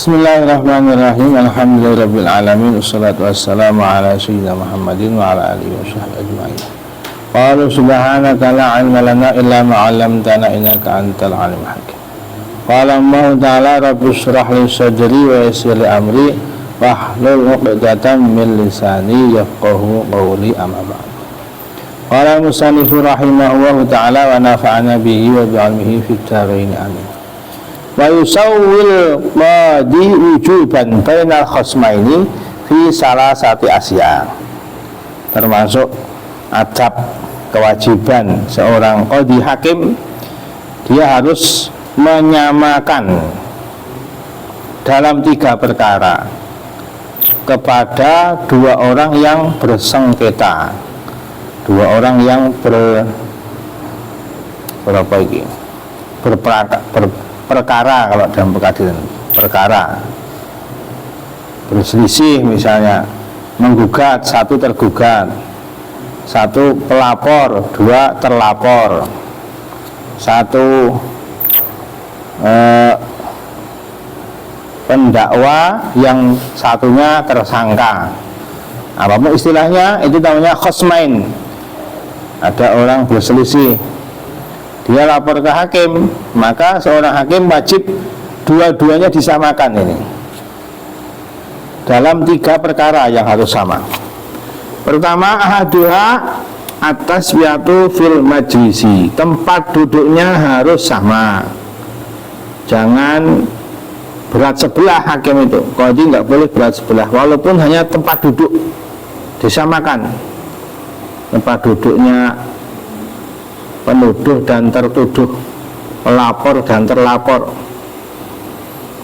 Bismillahirrahmanirrahim. Alhamdulillahirabbil alamin. Wassalatu wassalamu ala sayyidina Muhammadin wa ala alihi washabbihi ajma'in. Qalu subhanaka la 'ilma lana illa ma 'allamtana innaka antal 'alimul hakim. Qala Allah ta'ala rabbi shrah li sadri wa yassir li amri wahlul 'uqdatam min lisani yafqahu qawli amma ba'd. Qala musannifu rahimahullahu ta'ala wa nafa'ana bihi wa bi'ilmihi fid dharain amin. Wa yusawwil qadi wujuban bainal khasmaini fi salasati asya. Termasuk adab kewajiban seorang qadi hakim, dia harus menyamakan dalam 3 perkara kepada 2 orang yang bersengketa, 2 orang yang perkara, kalau dalam pengadilan perkara berselisih, misalnya menggugat, 1 tergugat, 1 pelapor, 2 terlapor, 1 pendakwa, yang satunya tersangka, apapun istilahnya, itu namanya khosmain. Ada orang berselisih, dia lapor ke hakim, maka seorang hakim wajib dua-duanya disamakan ini dalam 3 perkara yang harus sama. Pertama, ahaduha atas wiatu fil majlisi, tempat duduknya harus sama, jangan berat sebelah hakim itu. Qadhi nggak boleh berat sebelah, walaupun hanya tempat duduk disamakan, tempat duduknya penuduh dan tertuduh, pelapor dan terlapor.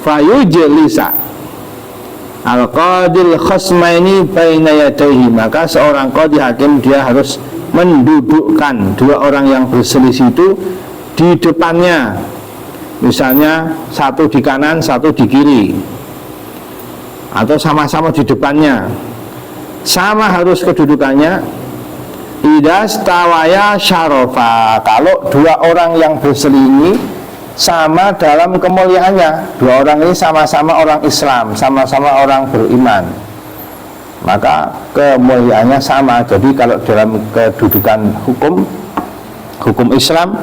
Fayujlisa al-qadil khasmaini baina yadayhi, maka seorang qadhi hakim dia harus mendudukkan 2 orang yang berselisih itu di depannya, misalnya 1 di kanan, 1 di kiri, atau sama-sama di depannya, sama harus kedudukannya. Idas tawaya syarofa, kalau 2 orang yang berselisih sama dalam kemuliaannya, 2 orang ini sama-sama orang Islam, sama-sama orang beriman, maka kemuliaannya sama. Jadi kalau dalam kedudukan hukum Islam,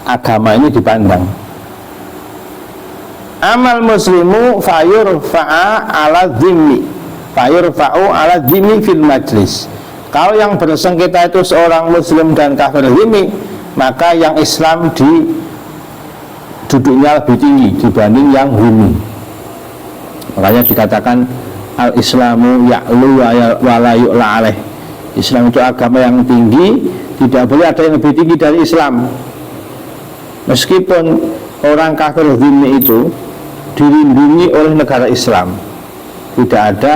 agama ini dipandang. Amal muslimu fayurfa'a ala dhimmi, fayurfa'u ala dhimmi fil majlis. Kalau yang bersengketa itu seorang muslim dan kafir dhimmi, maka yang Islam duduknya lebih tinggi dibanding yang dhimmi. Makanya dikatakan al-islamu ya'lu wa la yu'la alaih. Islam itu agama yang tinggi, tidak boleh ada yang lebih tinggi dari Islam. Meskipun orang kafir dhimmi itu dilindungi oleh negara Islam, tidak ada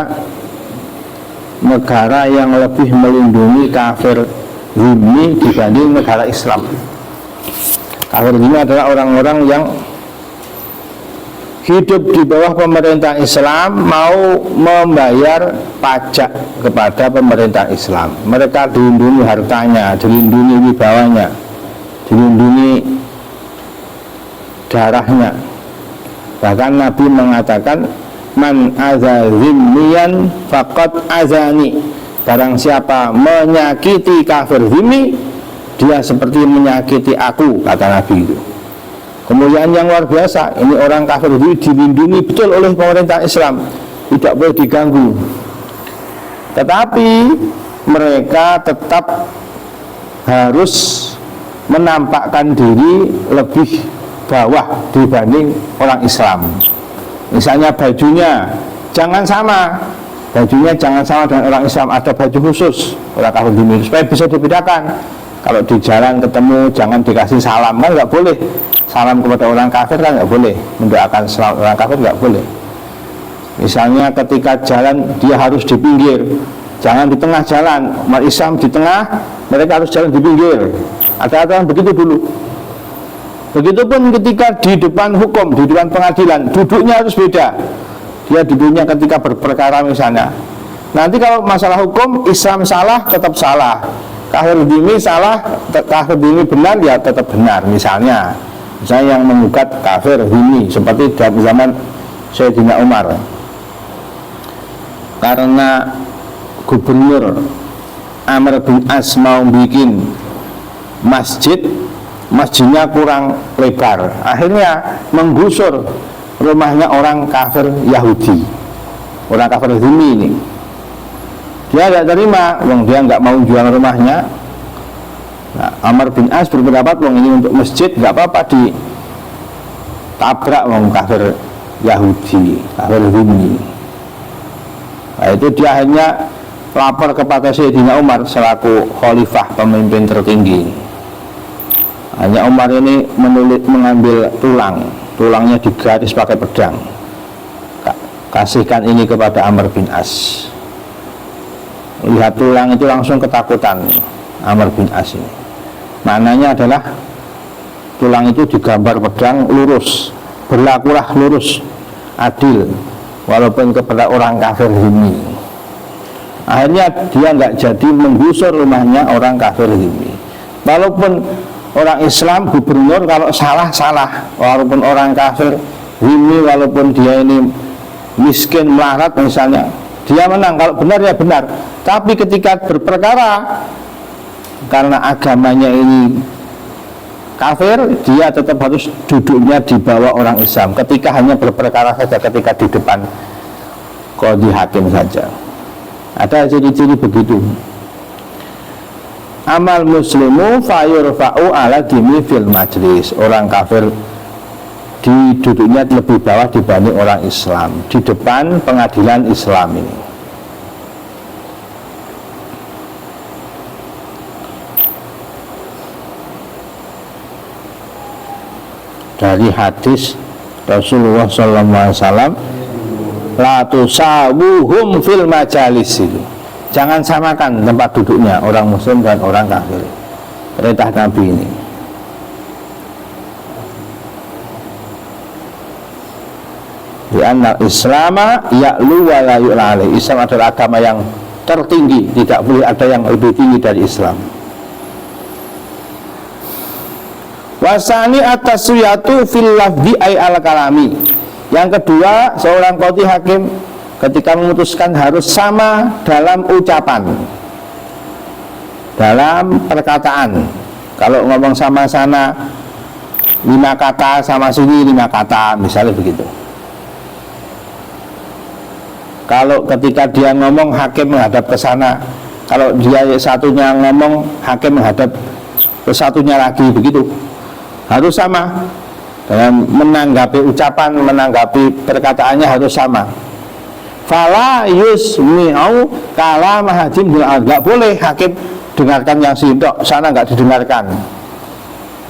negara yang lebih melindungi kafir dhimmi dibanding negara Islam. Kafir dhimmi adalah orang-orang yang hidup di bawah pemerintah Islam, mau membayar pajak kepada pemerintah Islam. Mereka dilindungi hartanya, dilindungi wibawanya, dilindungi darahnya. Bahkan Nabi mengatakan, man azza zimmiyan faqad azani, barang siapa menyakiti kafir dhimmi, dia seperti menyakiti aku, kata Nabi itu. Kemuliaan yang luar biasa. Ini orang kafir dhimmi dilindungi betul oleh pemerintah Islam, tidak boleh diganggu. Tetapi mereka tetap harus menampakkan diri lebih bawah dibanding orang Islam. Misalnya bajunya jangan sama, bajunya jangan sama dengan orang Islam, ada baju khusus orang kafir dhimmi supaya bisa dibedakan. Kalau di jalan ketemu jangan dikasih salam, kan nggak boleh. Salam kepada orang kafir kan nggak boleh, mendoakan selamat orang kafir nggak boleh. Misalnya ketika jalan dia harus di pinggir, jangan di tengah jalan. Umat Islam di tengah, mereka harus jalan di pinggir. Ada aturan begitu dulu. Begitupun ketika di depan hukum, di depan pengadilan, duduknya harus beda. Dia duduknya ketika berperkara misalnya. Nanti kalau masalah hukum, Islam salah tetap salah, kafir dhimmi salah, kafir dhimmi benar, ya tetap benar. Misalnya yang menggugat kafir dhimmi seperti dalam zaman Sayyidina Umar, karena gubernur Amr bin As mau bikin masjidnya kurang lebar, akhirnya menggusur rumahnya orang kafir Yahudi, orang kafir Zimmi ini. Dia tidak terima, dia nggak mau jual rumahnya. Nah, Amr bin As berpendapat, ini untuk masjid nggak apa-apa ditabrak kafir Yahudi, kafir Zimmi. Nah, itu dia akhirnya lapor kepada Sayyidina Umar selaku khalifah, pemimpin tertinggi. Hanya Umar ini mengambil tulangnya digaris pakai pedang, kasihkan ini kepada Amr bin As. Lihat tulang itu langsung ketakutan Amr bin As ini. Maknanya adalah tulang itu digambar pedang lurus, berlakulah lurus, adil, walaupun kepada orang kafir Zimmi. Akhirnya dia nggak jadi menggusur rumahnya orang kafir Zimmi. Walaupun orang Islam gubernur kalau salah, walaupun orang kafir Zimmi, walaupun dia ini miskin melarat misalnya, dia menang. Kalau benar ya benar. Tapi ketika berperkara karena agamanya ini kafir, dia tetap harus duduknya di bawah orang Islam. Ketika hanya berperkara saja, ketika di depan qadhi hakim saja. Ada ciri-ciri begitu. Amal muslimu fayurfa'u ala dimi fil majlis. Orang kafir duduknya lebih bawah dibanding orang Islam di depan pengadilan Islam ini. Dari hadis Rasulullah SAW, la tusawuhum fil majalis, itu jangan samakan tempat duduknya orang muslim dan orang kafir. Perintah Nabi ini. Di anna Islama ya'lu wa la yu'la alaih. Islam adalah agama yang tertinggi, tidak boleh ada yang lebih tinggi dari Islam. Wasani at-taswiyatu fil lafzi ay al-kalami. Yang kedua, seorang qadhi hakim ketika memutuskan harus sama dalam ucapan, dalam perkataan. Kalau ngomong sama sana 5 kata, sama sini 5 kata, misalnya begitu. Kalau ketika dia ngomong, hakim menghadap ke sana. Kalau dia satunya ngomong, hakim menghadap ke satunya lagi, begitu. Harus sama. Dalam menanggapi ucapan, menanggapi perkataannya harus sama. Fala yusmi'u kalam hakim bil adl. Enggak boleh hakim dengarkan yang sindok, sana enggak didengarkan.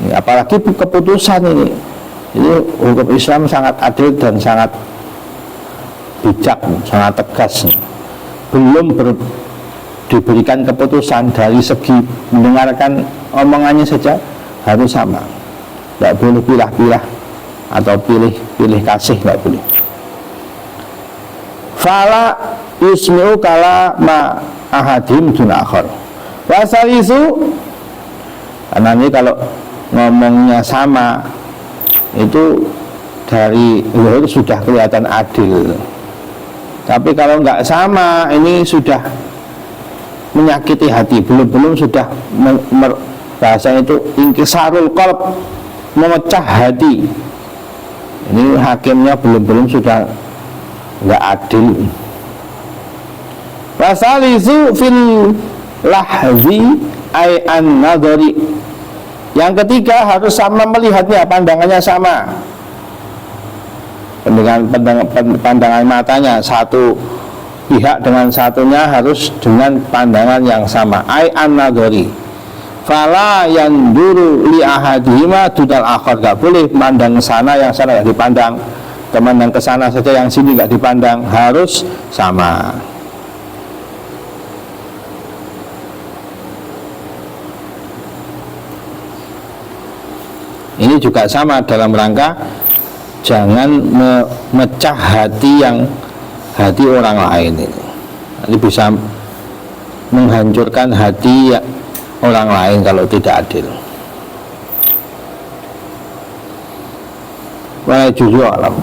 Ini, apalagi keputusan ini. Ini hukum Islam sangat adil dan sangat bijak, sangat tegas. Belum diberikan keputusan, dari segi mendengarkan omongannya saja harus sama. Tidak boleh pilah-pilah atau pilih kasih, tidak boleh. Fala yusmi'u kala ma ahadim dun akhar. Wasalisu, karena ini kalau ngomongnya sama itu dari luar sudah kelihatan adil. Tapi kalau nggak sama, ini sudah menyakiti hati. Belum sudah bahasa itu inkisarul qalb, memecah hati. Ini hakimnya belum sudah nggak adil. Wasalisu fil lahzi ay an-nadhari. Yang ketiga harus sama melihatnya, pandangannya sama. Pandangan matanya satu pihak dengan satunya harus dengan pandangan yang sama. Ay an-nadhari. Fala yanduru li ahadihima dudal akhar. Gak boleh mandang sana, yang sana gak dipandang, memandang ke sana saja, yang sini gak dipandang, harus sama. Ini juga sama dalam rangka jangan memecah hati orang lain. Ini bisa menghancurkan hati orang lain kalau tidak adil. Wa jujur alam.